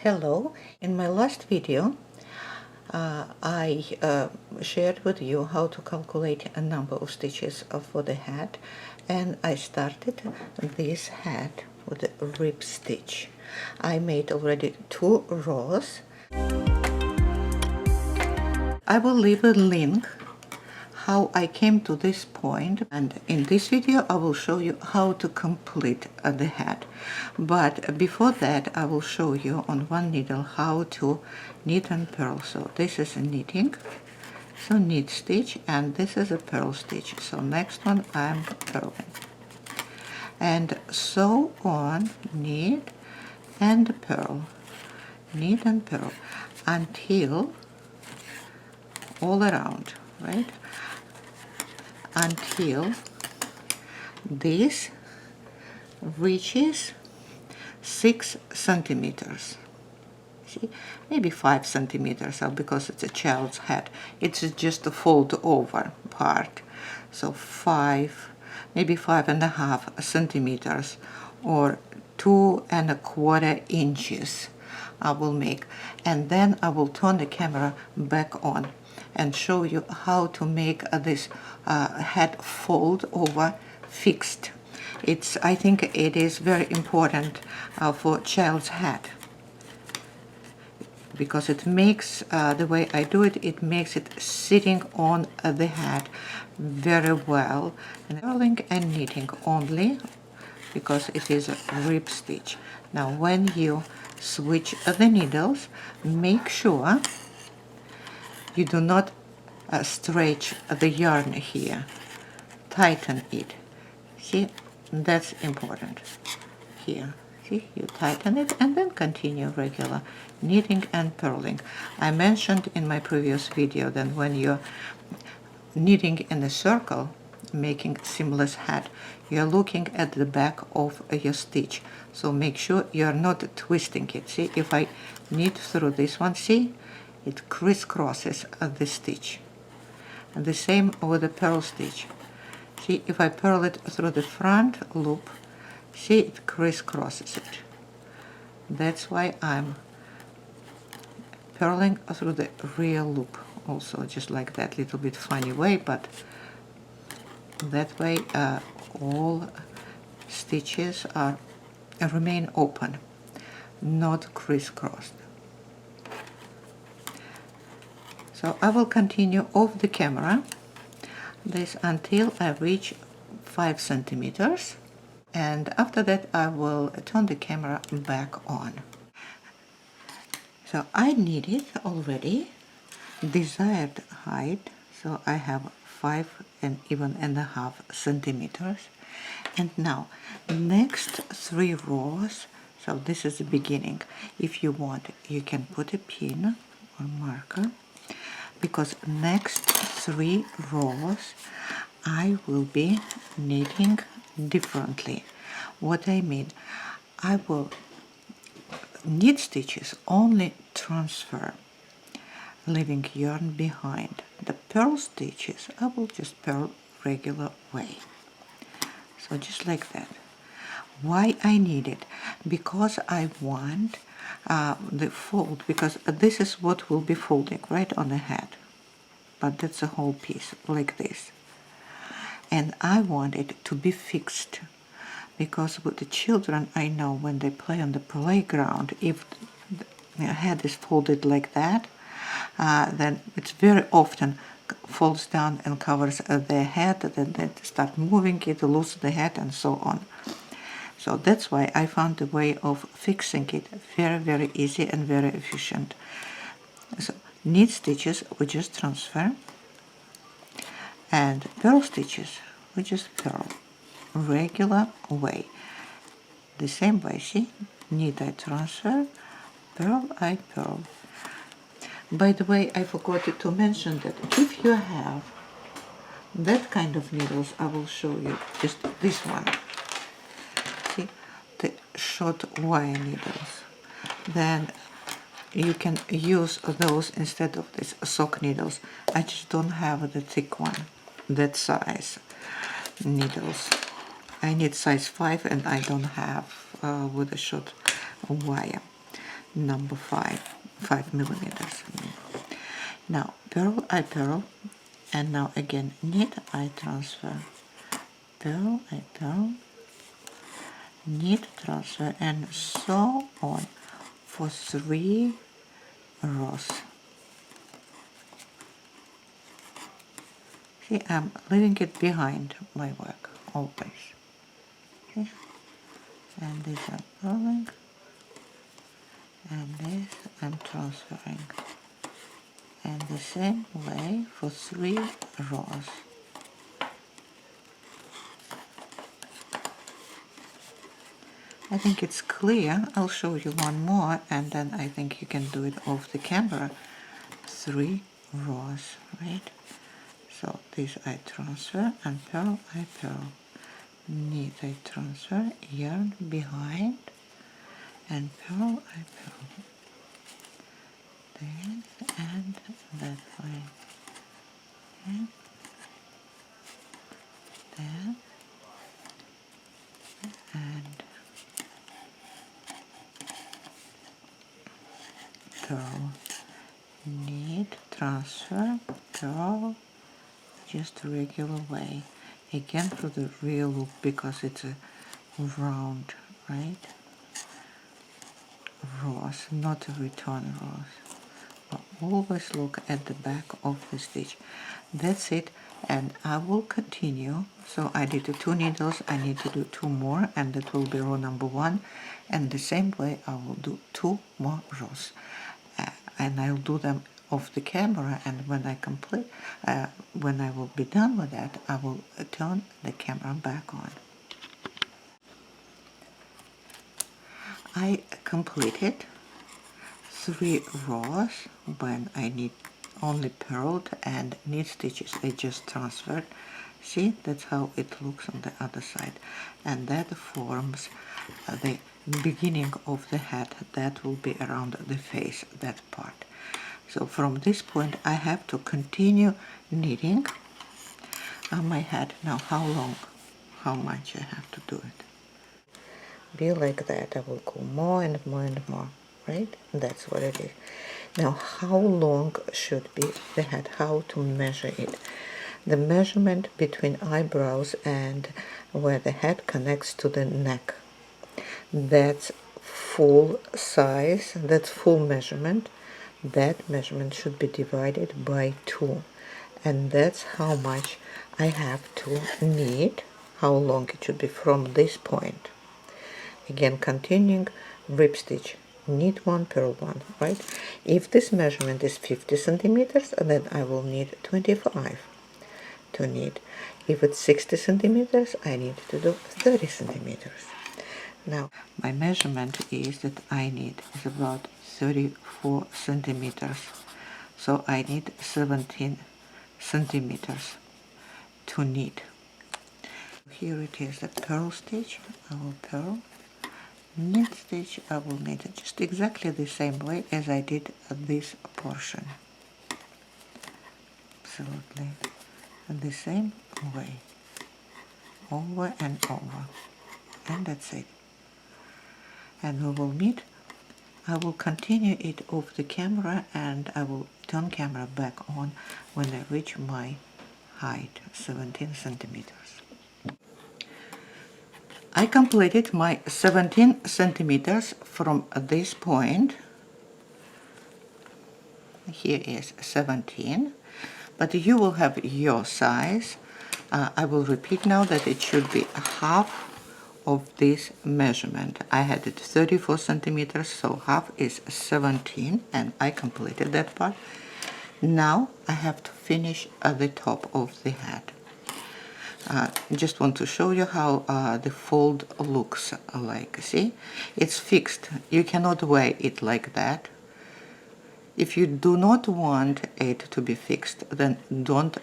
Hello, in my last video I shared with you how to calculate a number of stitches for the hat, and I started this hat with a rib stitch. I made already 2 rows. I will leave a link how I came to this point, and in this video I will show you how to complete the hat. But before that I will show you on one needle how to knit and purl. So this is a knitting, so knit stitch, and this is a purl stitch. So next one I'm purling, and sew on, knit and purl, knit and purl until all around, right? Until this reaches 6 centimeters. See, maybe 5 centimeters, because it's a child's hat. It's just a fold over part. So 5, maybe 5.5 centimeters, or 2.25 inches I will make. And then I will turn the camera back on and show you how to make this hat fold over fixed. I think it is very important for child's hat, because it makes, the way I do it, it makes it sitting on the hat very well. And purling and knitting only, because it is a rib stitch. Now when you switch the needles, make sure you do not stretch the yarn here. Tighten it. See, that's important here. See, you tighten it and then continue regular knitting and purling. I mentioned in my previous video that when you're knitting in a circle, making seamless hat, you're looking at the back of your stitch. So make sure you're not twisting it. See, if I knit through this one, see, it crisscrosses the stitch. And the same with the purl stitch. See, if I purl it through the front loop, see, it crisscrosses it. That's why I'm purling through the rear loop also, just like that, little bit funny way, but that way all stitches remain open, not crisscrossed. So I will continue off the camera this until I reach 5 centimeters, and after that I will turn the camera back on. So I knitted already desired height, so I have 5.5 centimeters. And now next 3 rows, so this is the beginning. If you want, you can put a pin or marker, because next 3 rows I will be knitting differently. What I mean, I will knit stitches only transfer, leaving yarn behind. The purl stitches I will just purl regular way. So just like that. Why I need it? Because I want the fold, because this is what will be folding right on the hat, but that's a whole piece like this, and I want it to be fixed, because with the children I know when they play on the playground, if the head is folded like that, then it's very often falls down and covers their head, then they start moving it, lose the head, and so on. So that's why I found a way of fixing it very, very easy and very efficient. So knit stitches we just transfer, and purl stitches we just purl regular way. The same way, see, knit I transfer, purl I purl. By the way, I forgot to mention that if you have that kind of needles, I will show you just this one. See, the short wire needles. Then you can use those instead of these sock needles. I just don't have the thick one, that size needles. I need size 5, and I don't have with a short wire. number 5 millimeters. Now purl, I purl, and now again knit, I transfer, purl, I purl, knit, transfer, and so on for 3 rows. See, I'm leaving it behind my work always. Okay? And this I'm purling, and this I'm transferring. And the same way for 3 rows. I think it's clear. I'll show you one more, and then I think you can do it off the camera. 3 rows, right? So this I transfer, and purl, I purl. Knit, I transfer, yarn behind, and purl, I purl. This and that way. Okay. That and purl. Knit, transfer, purl, just a regular way. Again for the real loop because it's a round, right? Rows, not a return rows. But always look at the back of the stitch. That's it, and I will continue. So I did the 2 needles, I need to do 2 more, and that will be row number 1. And the same way I will do 2 more rows. And I'll do them off the camera, and when I complete, when I will be done with that, I will turn the camera back on. I completed 3 rows when I need only purled and knit stitches. I just transferred. See, that's how it looks on the other side, and that forms the beginning of the head. That will be around the face, that part. So from this point I have to continue knitting on my head. Now how long, how much I have to do it? Be like that. I will go more and more and more, right? That's what it is. Now how long should be the head? How to measure it? The measurement between eyebrows and where the head connects to the neck, that's full size, that's full measurement. That measurement should be divided by 2, and that's how much I have to knit, how long it should be from this point. Again, continuing rib stitch, knit 1, purl 1, right? If this measurement is 50 centimeters, then I will need 25 to knit. If it's 60 centimeters, I need to do 30 centimeters. Now, my measurement is that I need is about 34 centimeters. So I need 17 centimeters to knit. Here it is, the purl stitch. I will purl. Knit stitch, I will knit it just exactly the same way as I did this portion. Absolutely the same way. Over and over. And that's it. And we will meet. I will continue it off the camera, and I will turn camera back on when I reach my height, 17 centimeters. I completed my 17 centimeters from this point. Here is 17, but you will have your size. I will repeat now that it should be half of this measurement. I had it 34 centimeters, so half is 17, and I completed that part. Now I have to finish at the top of the head. Just want to show you how the fold looks like. See, it's fixed. You cannot weigh it like that. If you do not want it to be fixed, then don't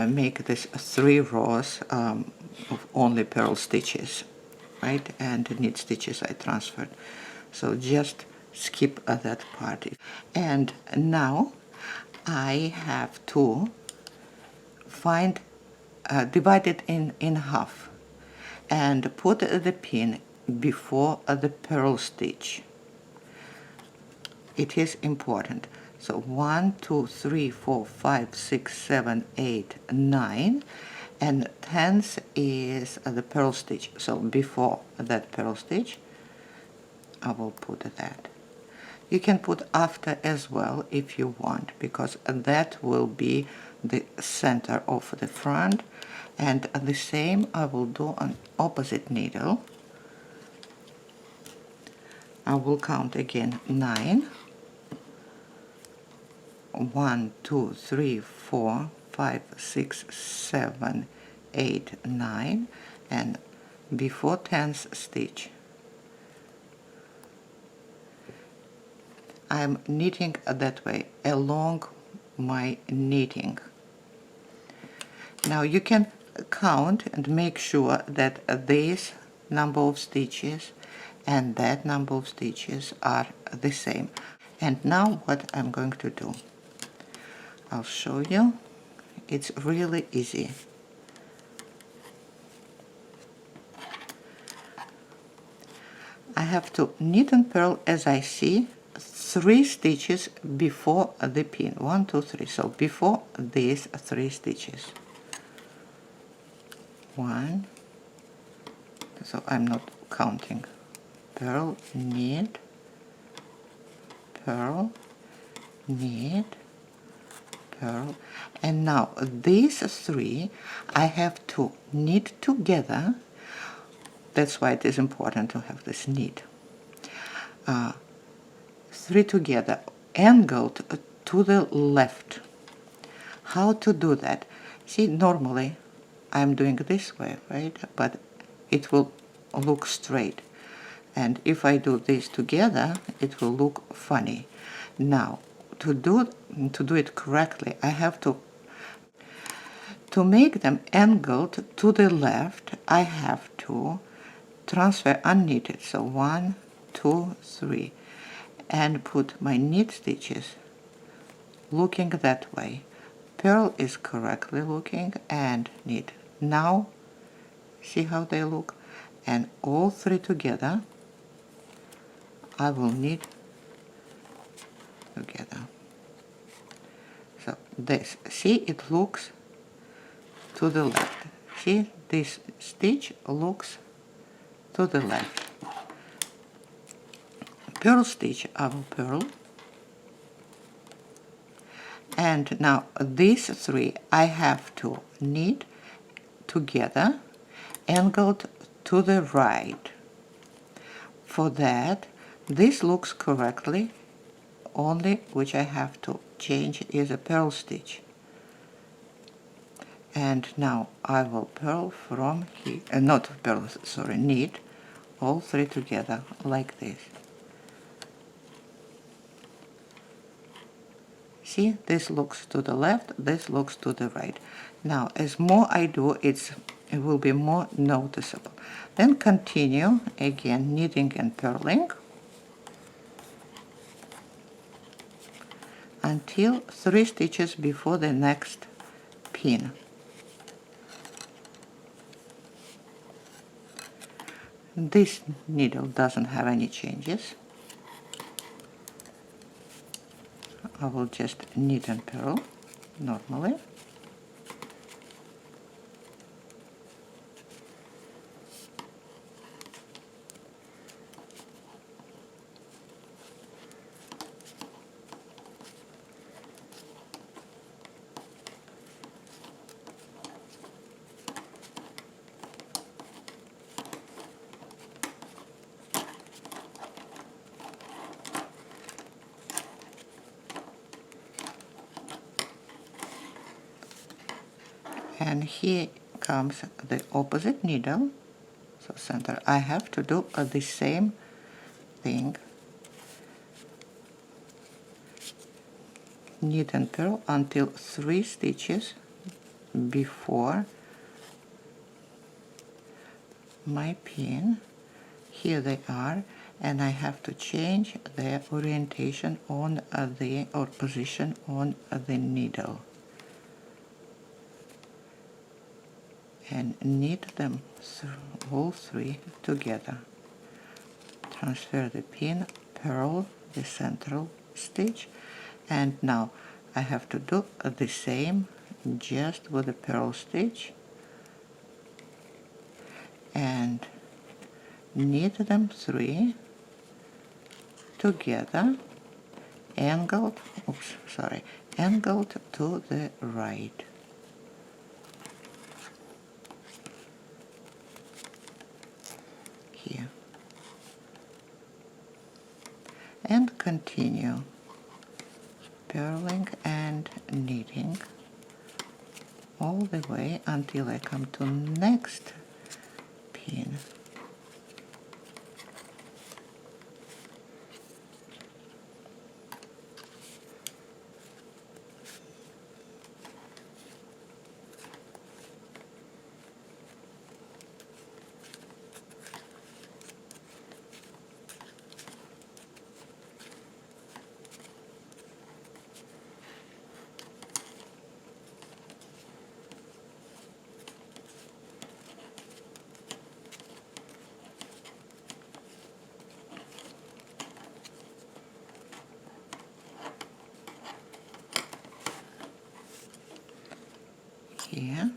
make this 3 rows of only purl stitches, right? And knit stitches I transferred. So just skip that part. And now I have to find, divide it in half and put the pin before the purl stitch. it is important. So 1, 2, 3, 4, 5, 6, 7, 8, 9, and 10th is the purl stitch. So before that purl stitch, I will put that. You can put after as well if you want, because that will be the center of the front, and the same I will do on opposite needle. I will count again 9. 1, 2, 3, 4, 5, 6, 7, 8, 9, and before 10th stitch I'm knitting that way along my knitting. Now you can count and make sure that this number of stitches and that number of stitches are the same. And now what I'm going to do, I'll show you. It's really easy. I have to knit and purl as I see 3 stitches before the pin. 1, 2, 3. So before these 3 stitches. 1. So I'm not counting. Purl, knit, purl, knit, purl, and now these 3 I have to knit together. That's why it is important to have this knit. 3 together, angled to the left. How to do that? See, normally I'm doing this way, right? But it will look straight. And if I do this together, it will look funny. Now, to do it correctly, I have to make them angled to the left, I have to transfer unknitted. So 1, 2, 3, and put my knit stitches looking that way. Purl is correctly looking and knit. Now, see how they look? And all 3 together, I will knit together. So this, see, it looks to the left. See, this stitch looks to the left. Purl stitch, I will purl. And now these 3 I have to knit together, angled to the right. For that, this looks correctly, only which I have to change is a purl stitch. And now I will purl from here, not purl, sorry, knit all 3 together like this. See, this looks to the left, this looks to the right. Now, as more I do, it will be more noticeable. Then continue, again, knitting and purling until 3 stitches before the next pin. This needle doesn't have any changes. I will just knit and purl normally. And here comes the opposite needle, so center. I have to do the same thing, knit and purl until 3 stitches before my pin. Here they are, and I have to change the orientation on or position on the needle. And knit them all 3 together. Transfer the pin, purl the central stitch, and now I have to do the same just with the purl stitch and knit them 3 together, angled to the right. Here. And continue purling and knitting all the way until I come to next pin. Here.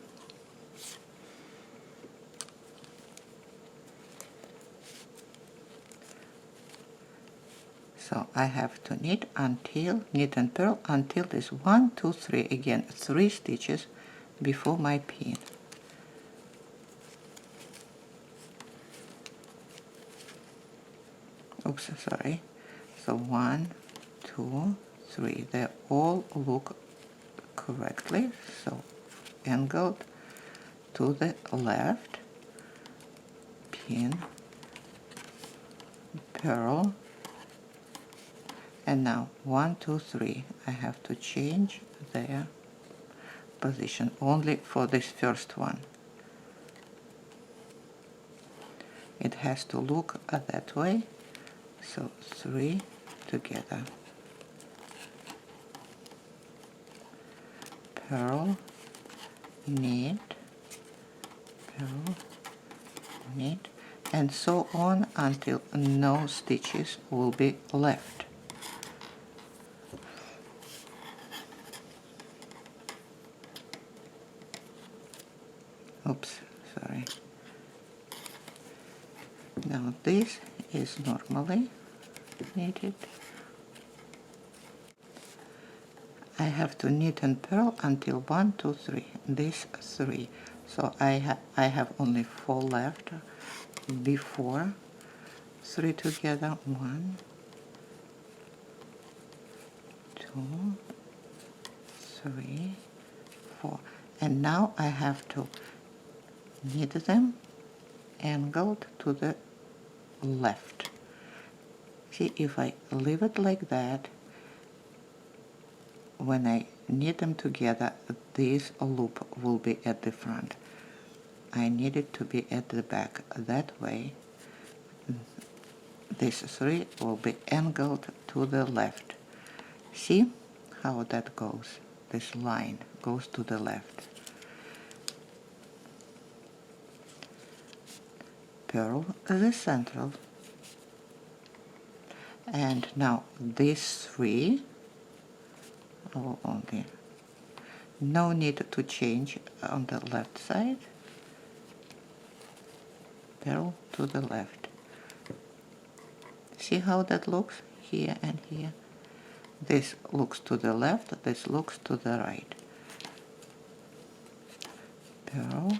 So I have to knit and purl until this 1, 2, 3, again 3 stitches before my pin. Oops, sorry. So 1, 2, 3. They all look correctly. So angled to the left, pin, purl, and now 1, 2, 3. I have to change their position only for this first one. It has to look that way. So 3 together, purl, knit, purl, knit, and so on until no stitches will be left. Oops, sorry. Now this is normally knitted. I have to knit and purl until 1, 2, 3. This 3. So I have only 4 left before 3 together. 1, 2, 3, 4. And now I have to knit them angled to the left. See, if I leave it like that, when I knit them together, this loop will be at the front. I need it to be at the back. That way, this 3 will be angled to the left. See how that goes? This line goes to the left. Purl the central. And now these 3 will only, no need to change on the left side. Purl to the left. See how that looks? Here and here. This looks to the left, this looks to the right. Purl,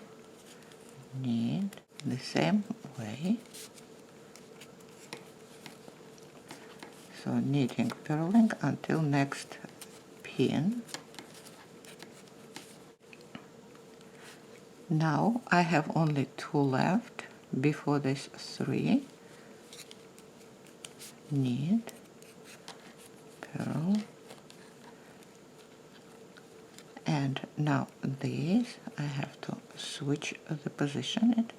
knit, the same way. So knitting, purling until next pin. Now I have only 2 left before this 3. Knit, purl, and now this I have to switch the position it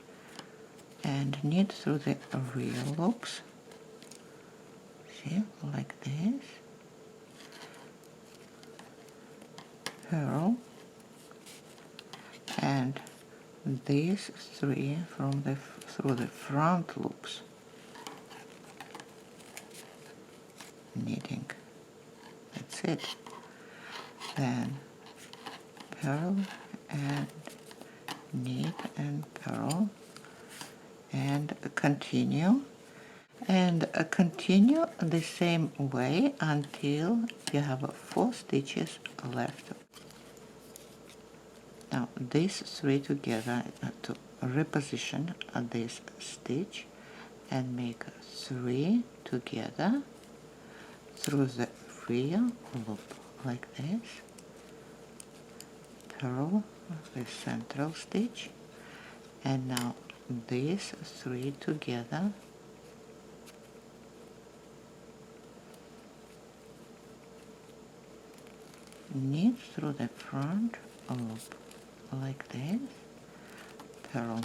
and knit through the real loops. See, like this. Purl, and these 3 from through the front loops. Knitting, that's it. Then purl and knit and purl and continue, and continue the same way until you have 4 stitches left. Now these 3 together to reposition this stitch and make 3 together through the real loop like this. Purl the central stitch, and now these 3 together knit through the front loop like this, purl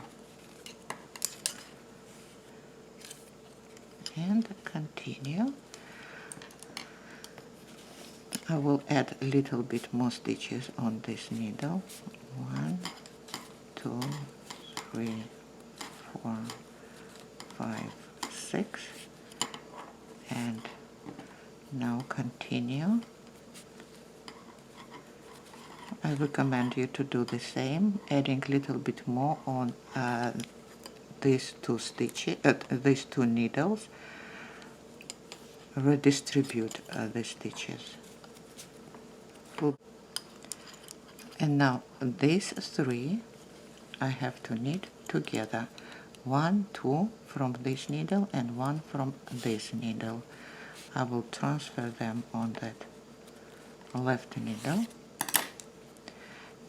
and continue. I will add a little bit more stitches on this needle. 1, 2, 3, 4, 5, 6, and now continue. I recommend you to do the same, adding a little bit more on these 2 stitches, these 2 needles. Redistribute the stitches. And now these 3 I have to knit together. 1, 2 from this needle and 1 from this needle. I will transfer them on that left needle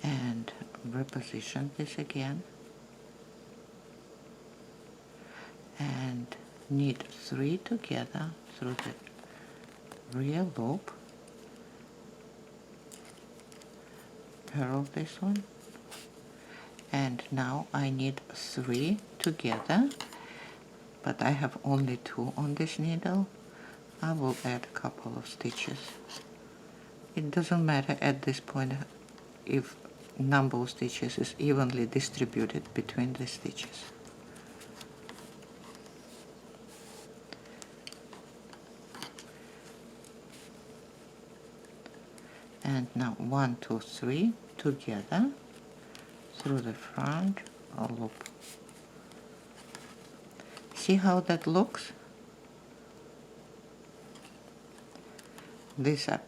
and reposition this again and knit 3 together through the rear loop, purl this one, and now I need 3 together, but I have only 2 on this needle. I will add a couple of stitches. It doesn't matter at this point if number of stitches is evenly distributed between the stitches. And now 1, 2, 3 together through the front loop. See how that looks? These are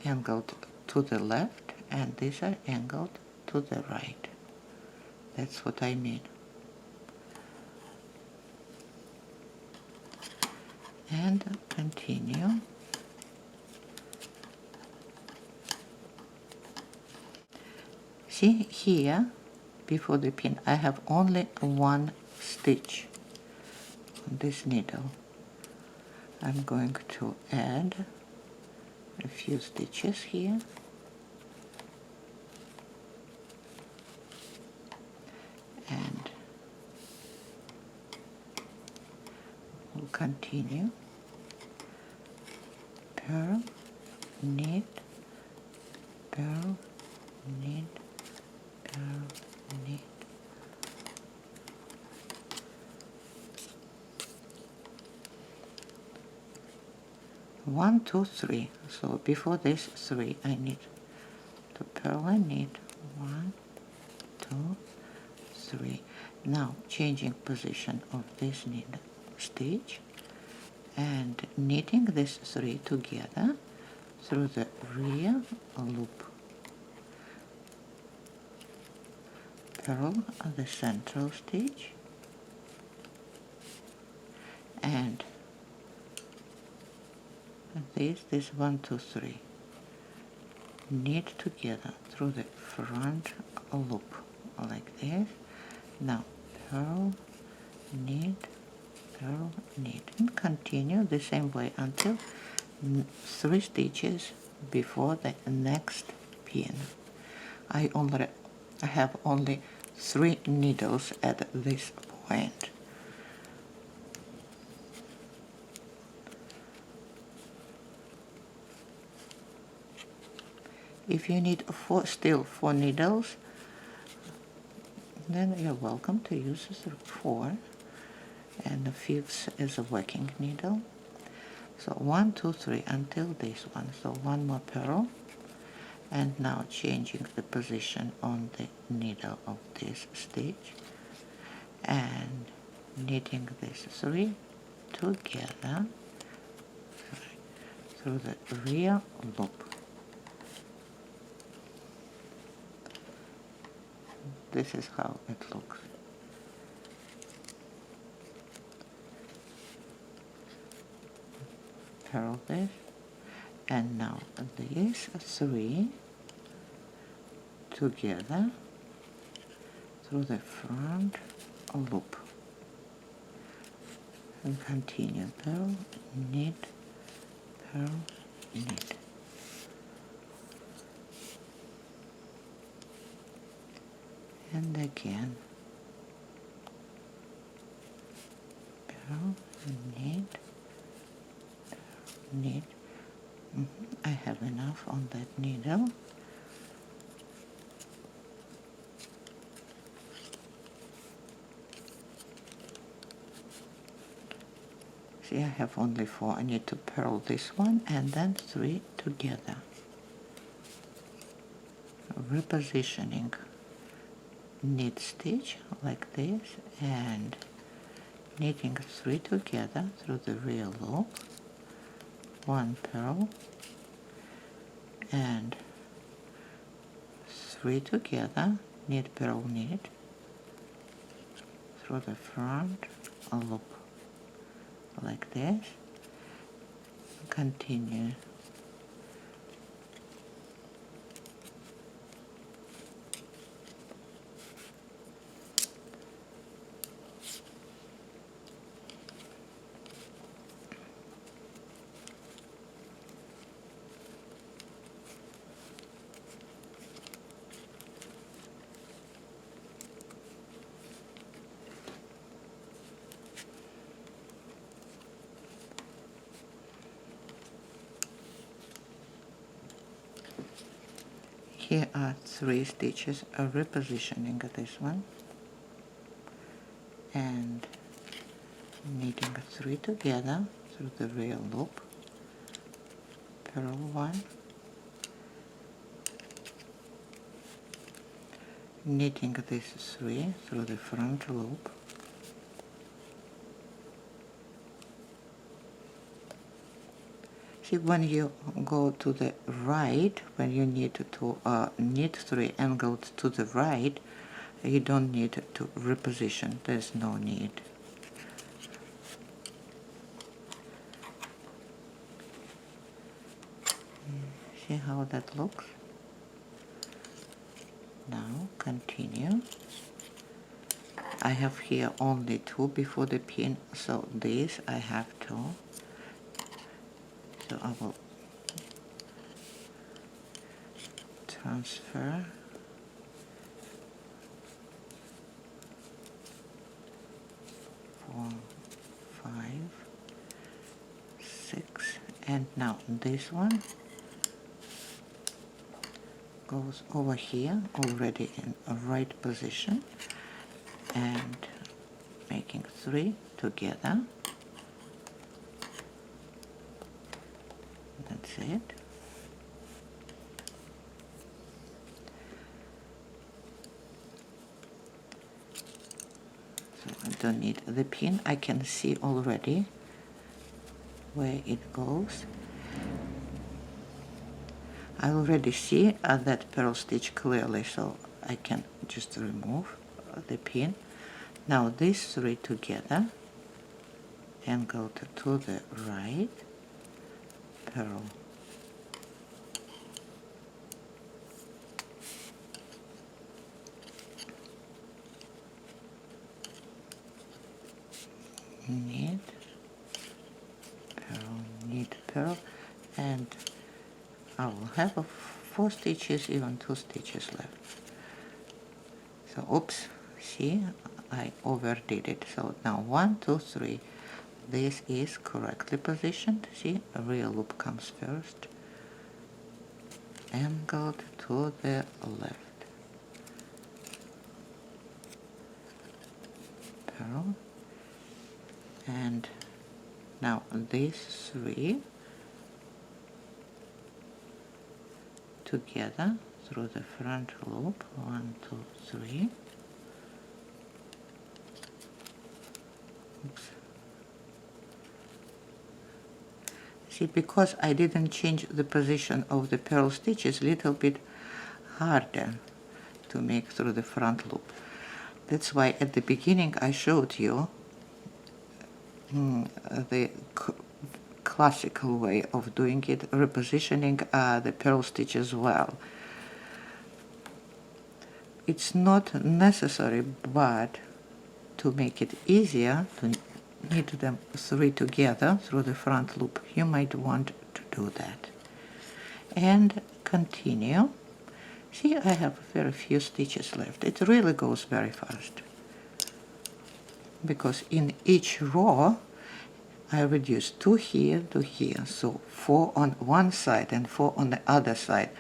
angled to the left and these are angled to the right. That's what I mean. And continue. See here, before the pin, I have only 1 stitch on this needle. I'm going to add a few stitches here. And we'll continue. Purl, knit, purl, knit, purl, knit. One, 2, 3. So before this 3, I need to purl and knit. 1, 2, 3. Now changing position of this needle stitch and knitting these 3 together through the rear loop. Purl the central stitch and this 1, 2, 3. Knit together through the front loop like this. Now purl, knit, purl, knit, and continue the same way until 3 stitches before the next pin. I have only 3 needles at this point. If you need still 4 needles, then you're welcome to use 4, and the 5th is a working needle. So 1, 2, 3 until this one. So one more purl, and now changing the position on the needle of this stitch and knitting these 3 together through the rear loop. This is how it looks. Purl this, and now these 3 together through the front loop, and continue purl, knit, purl, knit. And again, purl, knit, knit. I have enough on that needle. See, I have only 4. I need to purl this one and then 3 together. Repositioning knit stitch like this and knitting 3 together through the rear loop, 1 purl and 3 together, knit, purl, knit through the front loop like this. Continue Here are 3 stitches of repositioning this one and knitting 3 together through the rear loop, purl 1, knitting these 3 through the front loop, see, when you go to the right, when you need to knit 3 and go to the right, you don't need to reposition. There's no need. See how that looks? Now continue. I have here only 2 before the pin, so this I have 2. So I will transfer four, 5, 6, and now this one goes over here already in a right position and making 3 together. That's it. So I don't need the pin. I can see already where it goes. I already see that purl stitch clearly, so I can just remove the pin. Now these 3 together and go to the right, purl, knit, purl, knit, purl, and I will have 4 stitches, even 2 stitches left. So oops, see, I overdid it. So now 1, 2, 3. This is correctly positioned. See, a real loop comes first, angled to the left, purl, and now these 3 together through the front loop. 1, 2, 3. Oops. See, because I didn't change the position of the purl stitch, it's a little bit harder to make through the front loop. That's why at the beginning I showed you the classical way of doing it, repositioning the purl stitch as well. It's not necessary, but to make it easier to knit them 3 together through the front loop, you might want to do that. And continue. See, I have very few stitches left. It really goes very fast, because in each row I reduce 2 here to here, so 4 on one side and 4 on the other side,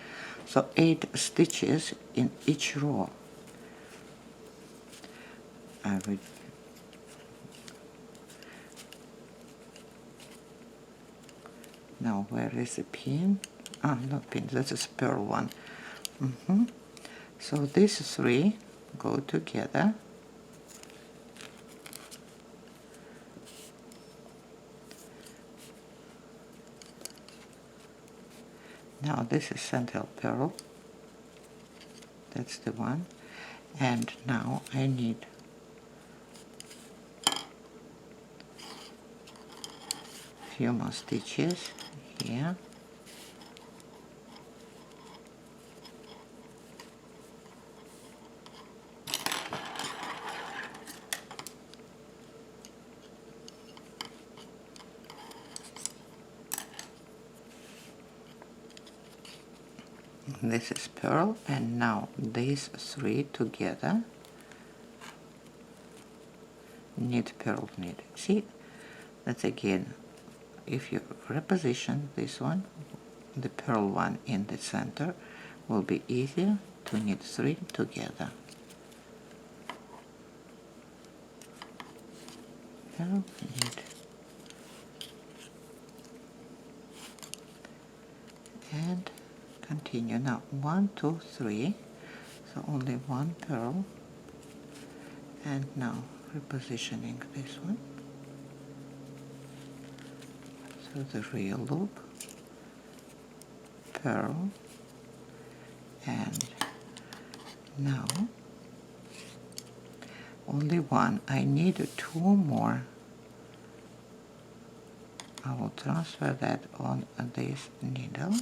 so 8 stitches in each row. Now where is the pin? Ah, not pin, that's a purl one. So these 3 go together. Now this is central purl, that's the one, and now I need few more stitches here. This is purl, and now these 3 together, knit, purl, knit. See, that's again, if you reposition this one, the purl one in the center, will be easier to knit 3 together. Purl, knit, and continue. Now 1, 2, 3, so only 1 purl, and now repositioning this one through the real loop, purl, and now only 1. I need 2 more. I will transfer that on this needle.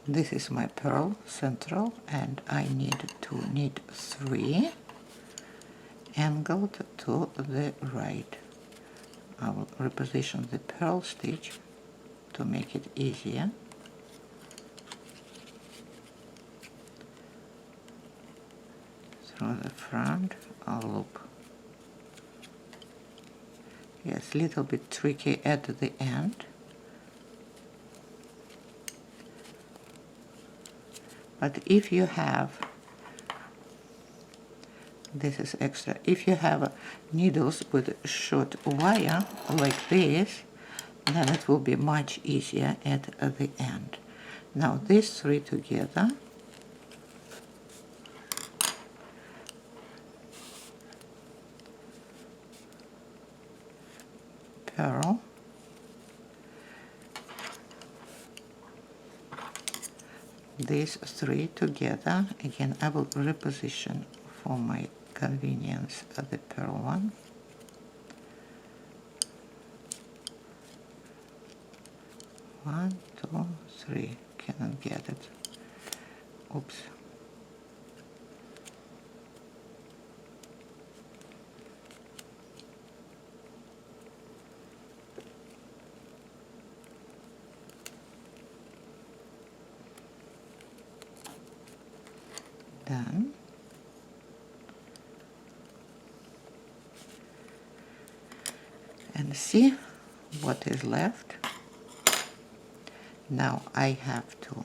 This is my purl central, and I need to knit 3 angled to the right. I will reposition the purl stitch to make it easier. Through the front loop. Yes, a little bit tricky at the end. But if you have, this is extra, if you have needles with short wire like this, then it will be much easier at the end. Now these 3 together, purl, these 3 together, again I will reposition for my convenience the purl one. One, 2, 3, cannot get it. Oops. Done. And see what is left. Now I have to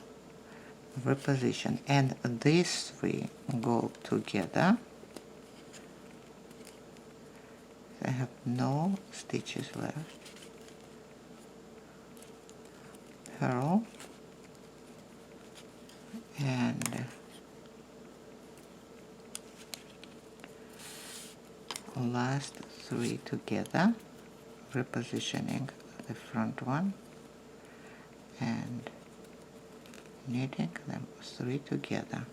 reposition, and these 3 go together. I have no stitches left. Purl and last 3 together, repositioning the front one and knitting them 3 together.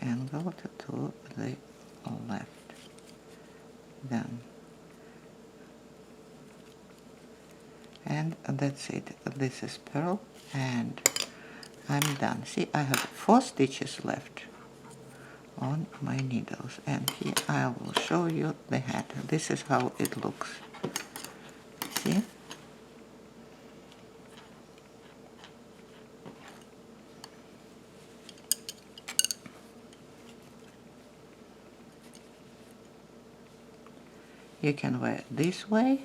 Angled to the left. Done. And that's it. This is purl and I'm done. See, I have 4 stitches left on my needles, and here I will show you the hat. This is how it looks. See? You can wear it this way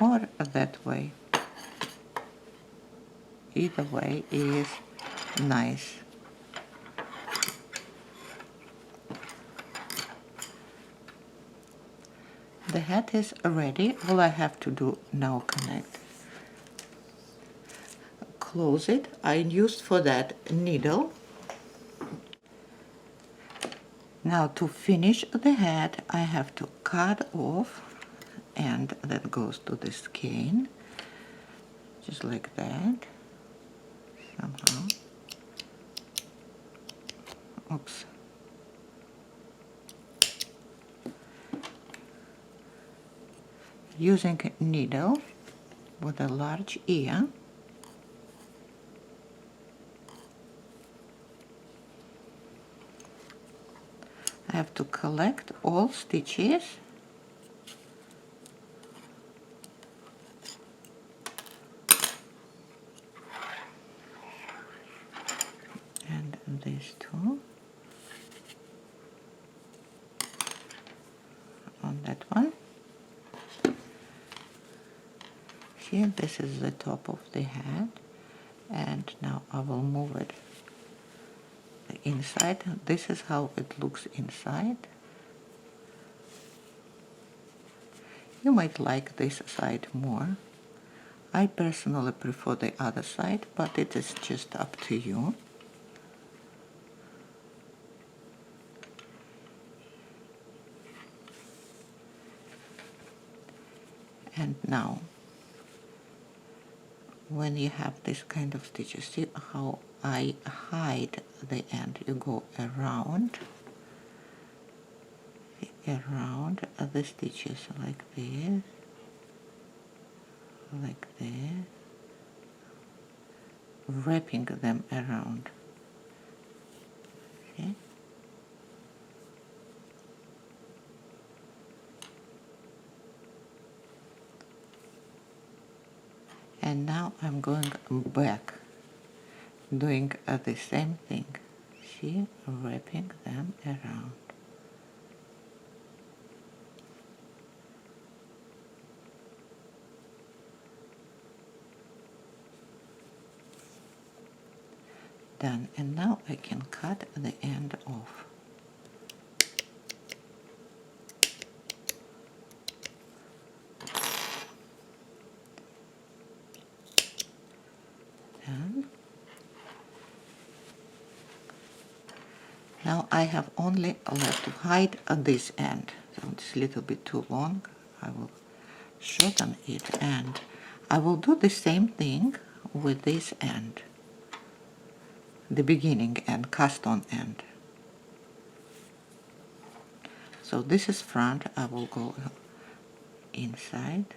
or that way. Either way is nice. The hat is ready. All I have to do now, connect. Close it. I used for that needle. Now to finish the hat, I have to cut off, and that goes to the skein, just like that, somehow. Oops. Using a needle with a large ear, I have to collect all stitches and these two on that one. See, this is the top of the hat, and now I will move it inside. This is how it looks inside. You might like this side more. I personally prefer the other side, but it is just up to you. And now, when you have this kind of stitches, see how I hide the end. You go around the stitches like this, wrapping them around. See? And now I'm going back, doing the same thing. See, wrapping them around. Done, and now I can cut the end off. Done. Now I have only left to hide this end, so it's a little bit too long. I will shorten it, and I will do the same thing with this end, the beginning end, cast on end. So this is front. I will go inside,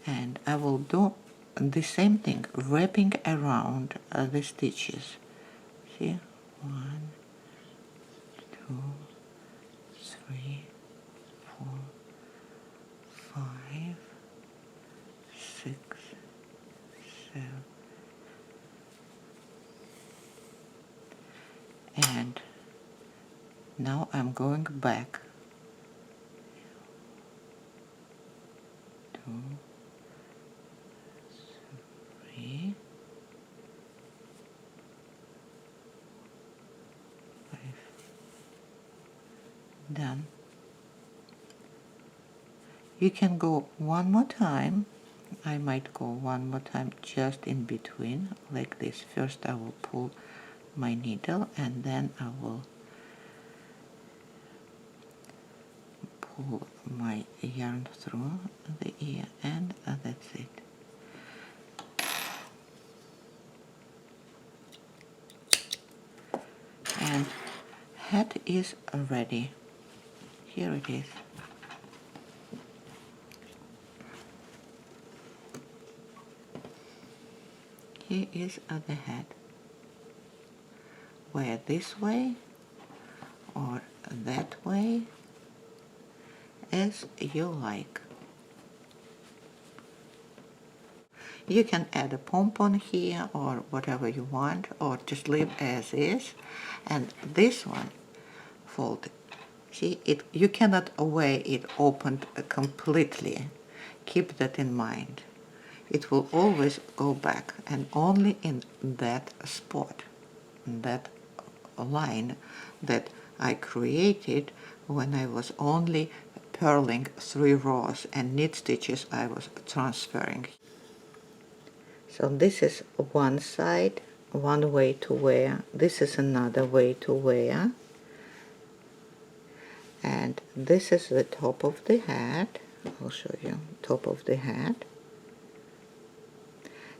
and I will do the same thing, wrapping around the stitches. See, 1, 2, 3, 4, 5, 6, 7, and now I'm going back. 2, 3, Done. You can go one more time. I might go one more time just in between, like this. First I will pull my needle and then I will pull my yarn through the ear, and that's it. And hat is ready. Here it is. Here is the hat. Wear this way or that way, as you like. You can add a pom-pom here or whatever you want, or just leave as is. And this one, fold. See, you cannot wear it opened completely. Keep that in mind. It will always go back, and only in that spot, in that line that I created when I was only purling 3 rows and knit stitches I was transferring. So this is one side, one way to wear. This is another way to wear. And this is the top of the hat. I'll show you top of the hat.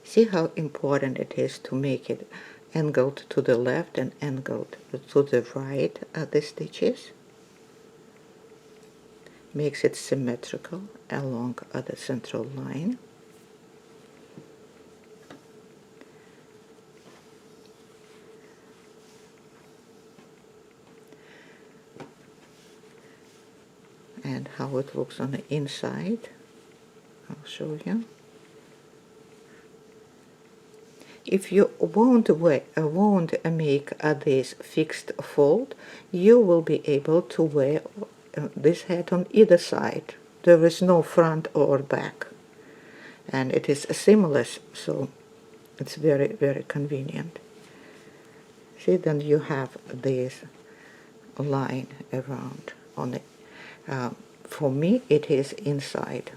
See how important it is to make it angled to the left and angled to the right the stitches. Makes it symmetrical along the central line. And how it looks on the inside, I'll show you. If you won't make this fixed fold, you will be able to wear this hat on either side. There is no front or back, and it is seamless, so it's very, very convenient. See, then you have this line around on it. For me, it is inside.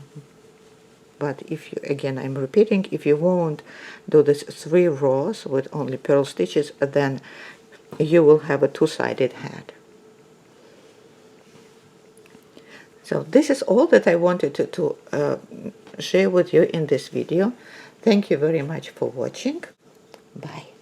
But if you, again, I'm repeating, if you won't do this 3 rows with only purl stitches, then you will have a two-sided hat. So this is all that I wanted to share with you in this video. Thank you very much for watching. Bye.